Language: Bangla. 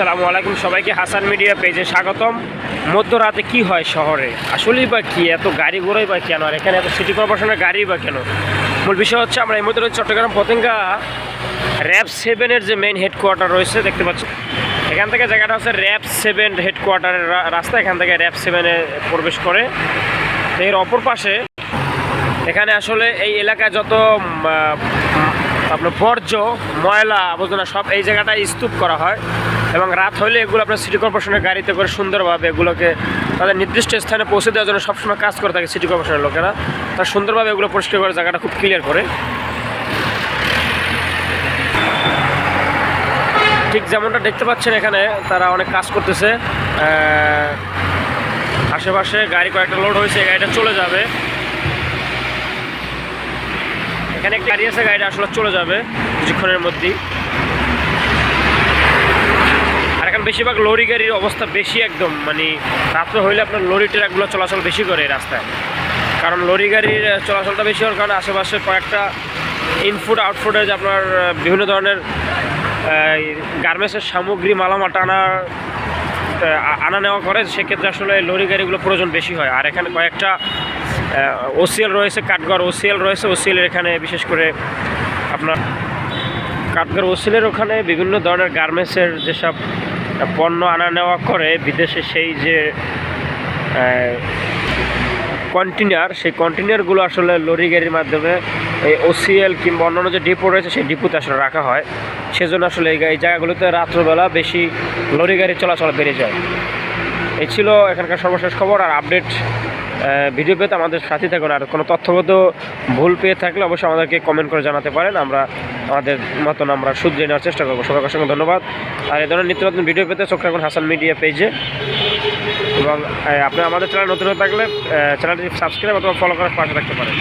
আসসালামু আলাইকুম, সবাইকে হাসান মিডিয়া পেজে স্বাগতম। মধ্যরাতে কি হয় শহরে, আসলেই বা কি এত গাড়ি ঘোড়াই বা কেন, আর এখানে এত সিটি কর্পোরেশনের গাড়ি বা কেন? মূল বিষয় হচ্ছে আমরা এই মুহূর্তে রয়েছে চট্টগ্রাম পতেঙ্গা র্যাব 7-এর যে মেইন হেডকোয়ার্টার রয়েছে, দেখতে পাচ্ছি এখান থেকে জায়গাটা হচ্ছে র্যাব 7 হেডকোয়ার্টারের রাস্তা। এখান থেকে র্যাব 7-এ প্রবেশ করে। তো এর অপর পাশে এখানে আসলে এই এলাকায় যত আপনার বর্জ্য, ময়লা, আবর্জনা সব এই জায়গাটায় স্তূপ করা হয় এবং রাত হলে এগুলো আপনার সিটি কর্পোরেশনের গাড়িতে করে সুন্দরভাবে এগুলোকে তাদের নির্দিষ্ট স্থানে পৌঁছে দেওয়ার জন্য সবসময় কাজ করে থাকে সিটি কর্পোরেশনের লোকেরা। তারা সুন্দরভাবে এগুলো পরিষ্কার করে জায়গাটা খুব ক্লিয়ার করে। ঠিক যেমনটা দেখতে পাচ্ছেন এখানে তারা অনেক কাজ করতেছে। আশেপাশে গাড়ি কয়েকটা লোড হয়েছে, গাড়িটা চলে যাবে। এখানে একটা গাড়ি আছে, গাড়িটা আসলে চলে যাবে কিছুক্ষণের মধ্যেই। আর এখন বেশিরভাগ লরি গাড়ির অবস্থা বেশি, একদম মানে রাত্রে হইলে আপনার লরি ট্রাকগুলো চলাচল বেশি করে এই রাস্তায়। কারণ লরি গাড়ির চলাচলটা বেশি হওয়ার কারণে আশেপাশে কয়েকটা ইনফুড আউটফুডে যে আপনার বিভিন্ন ধরনের গার্মেন্টসের সামগ্রী মালামাল আনা নেওয়া করে, সেক্ষেত্রে আসলে লরি গাড়িগুলো প্রয়োজন বেশি হয়। আর এখানে কয়েকটা ওসিএল রয়েছে, কাঠগড় ওসিএল রয়েছে। ওসিএলের এখানে বিশেষ করে আপনার কাঠগড় ওসিএলের ওখানে বিভিন্ন ধরনের গার্মেন্টসের যেসব পণ্য আনা নেওয়া করে বিদেশে, সেই যে কন্টেনার, সেই কন্টেনারগুলো আসলে লরি গাড়ির মাধ্যমে এই ওসিএল কিংবা অন্যান্য যে ডিপো রয়েছে সেই ডিপোতে আসলে রাখা হয়। সেজন্য আসলে এই জায়গাগুলোতে রাত্রবেলা বেশি লরি গাড়ি চলাচল বেড়ে যায়। এই ছিল এখানকার সর্বশেষ খবর। আর আপডেট ভিডিও পেতে আমাদের সাথে থাকুন। আর কোনো তথ্যগত ভুল পেয়ে থাকলে অবশ্যই আমাদেরকে কমেন্ট করে জানাতে পারেন। আমরা আমাদের মতন আমরা শুধরে নেওয়ার চেষ্টা করবো। সবাইকে অসংখ্য ধন্যবাদ। আর এই ধরনের নিত্য নতুন ভিডিও পেতে চোখ রাখুন হাসান মিডিয়া পেজে। এবং আপনি আমাদের চ্যানেল নতুন হয়ে থাকলে চ্যানেলটি সাবস্ক্রাইব অথবা ফলো করার পাশে থাকতে পারেন।